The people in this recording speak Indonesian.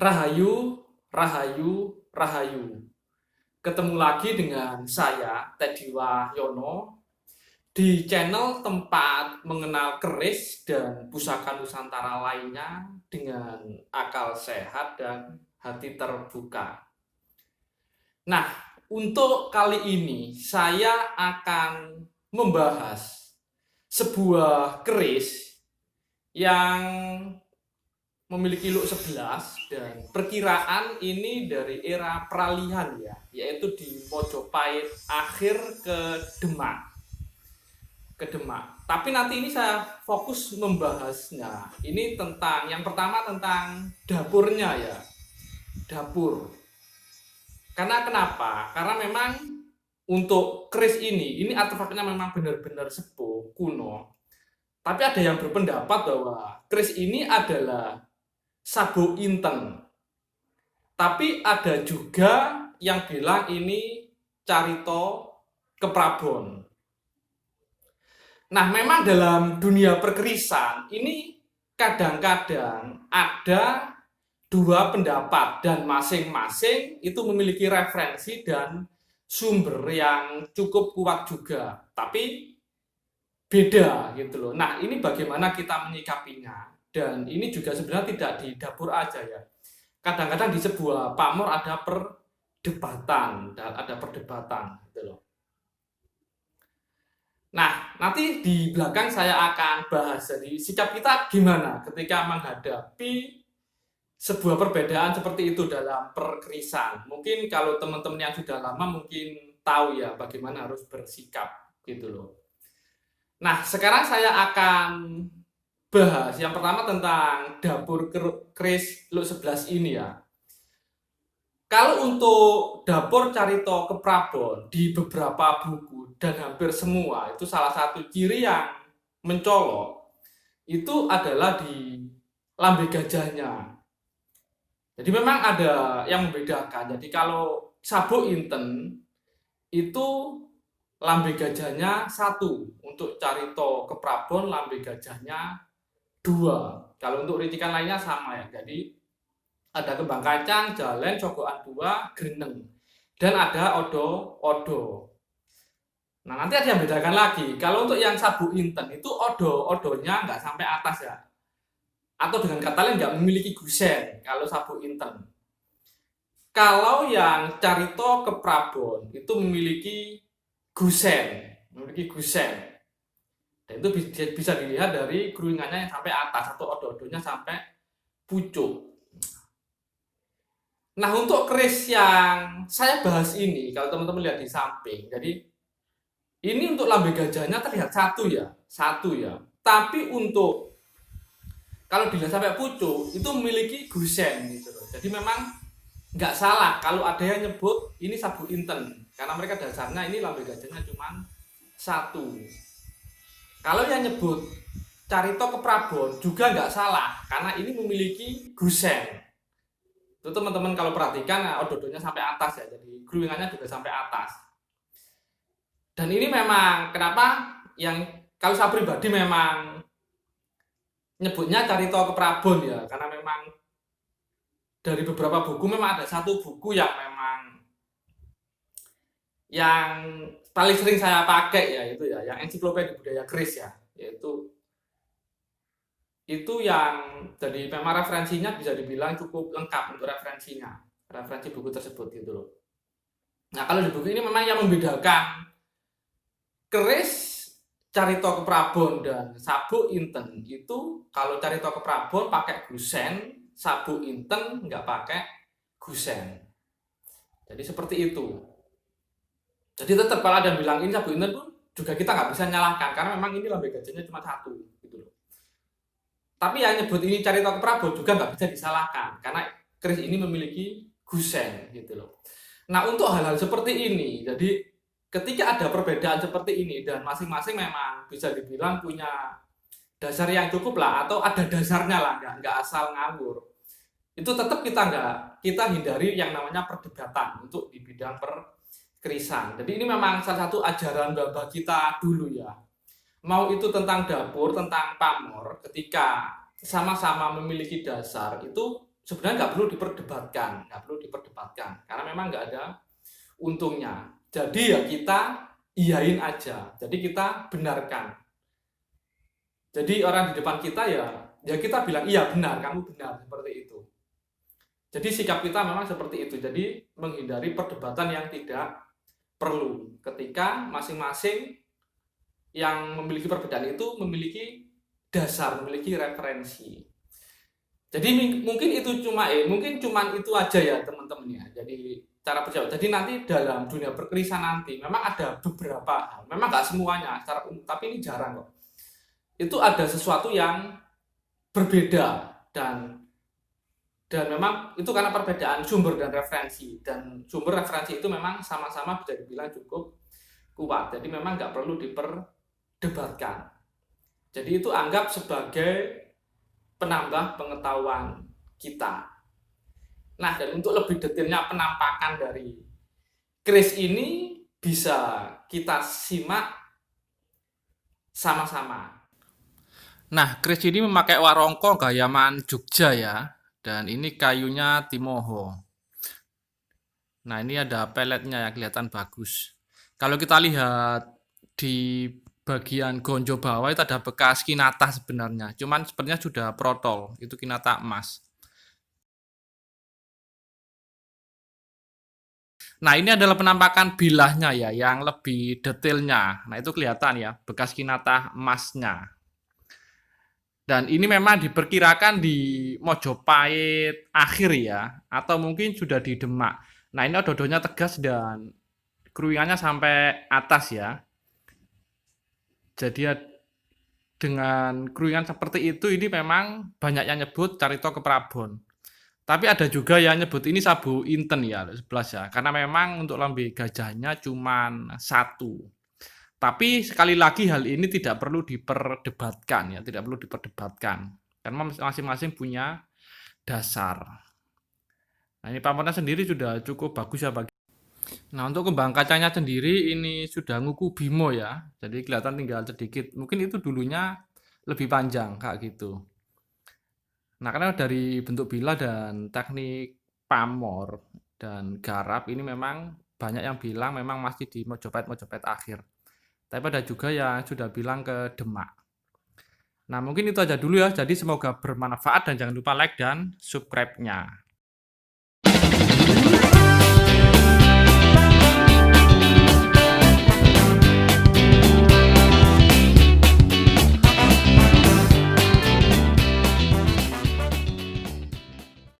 Rahayu, Rahayu, Rahayu. Ketemu lagi dengan saya, Teddy Wahyono, di channel tempat mengenal keris dan pusaka Nusantara lainnya dengan akal sehat dan hati terbuka. Nah, untuk kali ini saya akan membahas sebuah keris yang memiliki look 11 dan perkiraan ini dari era peralihan ya, yaitu di Mojopahit akhir ke Demak. Tapi nanti ini saya fokus membahasnya. Ini tentang yang pertama tentang dapurnya ya. Dapur. Karena kenapa? Karena memang untuk keris ini artefaknya memang benar-benar sepuh, kuno. Tapi ada yang berpendapat bahwa keris ini adalah sabuk inten. Tapi ada juga yang bilang ini carito keprabon. Nah, memang dalam dunia perkerisan ini kadang-kadang ada dua pendapat dan masing-masing itu memiliki referensi dan sumber yang cukup kuat juga. Tapi beda gitu loh. Nah, ini bagaimana kita menyikapinya? Dan ini juga sebenarnya tidak di dapur aja ya. Kadang-kadang di sebuah pamor ada perdebatan gitu loh. Nah, nanti di belakang saya akan bahas jadi sikap kita gimana ketika menghadapi sebuah perbedaan seperti itu dalam perkerisan. Mungkin kalau teman-teman yang sudah lama mungkin tahu ya bagaimana harus bersikap gitu loh. Nah, sekarang saya akan bahas yang pertama tentang dapur keris look 11 ini ya. Kalau untuk dapur carito keprabon di beberapa buku dan hampir semua itu salah satu ciri yang mencolok itu adalah di lambe gajahnya. Jadi memang ada yang membedakan. Jadi kalau sabuk inten itu lambe gajahnya 1, untuk carito keprabon lambe gajahnya 2. Kalau untuk ricikan lainnya sama ya. Jadi ada kembang kacang, jalen, cokokan 2, greneng. Dan ada odo-odo. Nah, nanti ada yang bedakan lagi. Kalau untuk yang sabuk inten itu odo-odonya nggak sampai atas ya. Atau dengan kata lain nggak memiliki gusen kalau sabuk inten. Kalau yang carito keprabon itu memiliki gusen. Dan itu bisa dilihat dari keruingannya yang sampai atas atau odo-odonya sampai pucuk. Nah, untuk keris yang saya bahas ini, kalau teman-teman lihat di samping, jadi ini untuk lambe gajahnya terlihat satu ya. Tapi untuk kalau dilihat sampai pucuk itu memiliki gusen gitu loh. Jadi memang nggak salah kalau ada yang nyebut ini sabuk inten, karena mereka dasarnya ini lambe gajahnya cuma 1. Kalau yang nyebut carito keprabon juga nggak salah, karena ini memiliki gusen. Itu teman-teman kalau perhatikan ododonya sampai atas ya, jadi keruingannya juga sampai atas. Dan ini memang kenapa yang kalau saya pribadi memang nyebutnya carito keprabon ya, karena memang dari beberapa buku memang ada satu buku yang memang yang paling sering saya pakai ya itu ya, yang ensiklopedia budaya keris ya, yaitu itu yang jadi memang referensinya bisa dibilang cukup lengkap untuk referensi buku tersebut gitu loh. Nah, kalau di buku ini memang yang membedakan keris carito keprabon dan sabuk inten itu, kalau carito keprabon pakai gusen, sabuk inten nggak pakai gusen. Jadi seperti itu. Jadi tetap kalau ada yang bilang ini sabuk inten pun juga kita nggak bisa nyalahkan, karena memang ini lambe gajahnya cuma 1 gitu loh. Tapi yang nyebut ini carito keprabon juga nggak bisa disalahkan, karena keris ini memiliki gusen gitu loh. Nah, untuk hal-hal seperti ini, jadi ketika ada perbedaan seperti ini dan masing-masing memang bisa dibilang punya dasar yang cukup lah, atau ada dasarnya lah, nggak asal ngawur. Itu tetap kita hindari yang namanya perdebatan untuk di bidang perkerisan. Jadi ini memang salah satu ajaran baba kita dulu ya. Mau itu tentang dapur, tentang pamor, ketika sama-sama memiliki dasar itu sebenarnya nggak perlu diperdebatkan, karena memang nggak ada untungnya. Jadi ya kita iyain aja, jadi kita benarkan. Jadi orang di depan kita ya kita bilang iya benar, kamu benar, seperti itu. Jadi sikap kita memang seperti itu. Jadi menghindari perdebatan yang tidak perlu ketika masing-masing yang memiliki perbedaan itu memiliki dasar, memiliki referensi. Jadi mungkin cuman itu aja ya teman-teman ya. Jadi cara berjawab. Jadi nanti dalam dunia perkerisan nanti memang ada beberapa hal, memang nggak semuanya secara umum, tapi ini jarang kok. Itu ada sesuatu yang berbeda dan memang itu karena perbedaan sumber dan sumber referensi itu memang sama-sama bisa dibilang cukup kuat. Jadi memang nggak perlu diperdebatkan. Jadi itu anggap sebagai penambah pengetahuan kita. Nah, dan untuk lebih detailnya penampakan dari keris ini bisa kita simak sama-sama. Nah, keris ini memakai warongko gayaman Jogja ya, dan ini kayunya Timoho. Nah, ini ada peletnya yang kelihatan bagus. Kalau kita lihat di bagian gonjo bawah itu ada bekas kinatah sebenarnya. Cuman sebenarnya sudah protol, itu kinatah emas. Nah, ini adalah penampakan bilahnya ya, yang lebih detailnya. Nah, itu kelihatan ya, bekas kinatah emasnya. Dan ini memang diperkirakan di Mojopahit akhir ya, atau mungkin sudah di Demak. Nah, ini ododonya tegas dan keruingannya sampai atas ya. Jadi dengan keruingan seperti itu ini memang banyak yang nyebut Carito Keprabon. Tapi ada juga yang nyebut ini sabu inten ya, 11 ya. Karena memang untuk lambe gajahnya cuma satu. Tapi sekali lagi hal ini tidak perlu diperdebatkan ya, tidak perlu diperdebatkan. Karena masing-masing punya dasar. Nah, ini pamornya sendiri sudah cukup bagus ya bagi. Nah, untuk kembang kacangnya sendiri ini sudah nguku Bimo ya. Jadi kelihatan tinggal sedikit. Mungkin itu dulunya lebih panjang kayak gitu. Nah, karena dari bentuk bila dan teknik pamor dan garap ini memang banyak yang bilang memang masih di Mojopahit akhir. Tapi ada juga yang sudah bilang ke Demak. Nah, mungkin itu aja dulu ya. Jadi semoga bermanfaat dan jangan lupa like dan subscribe-nya.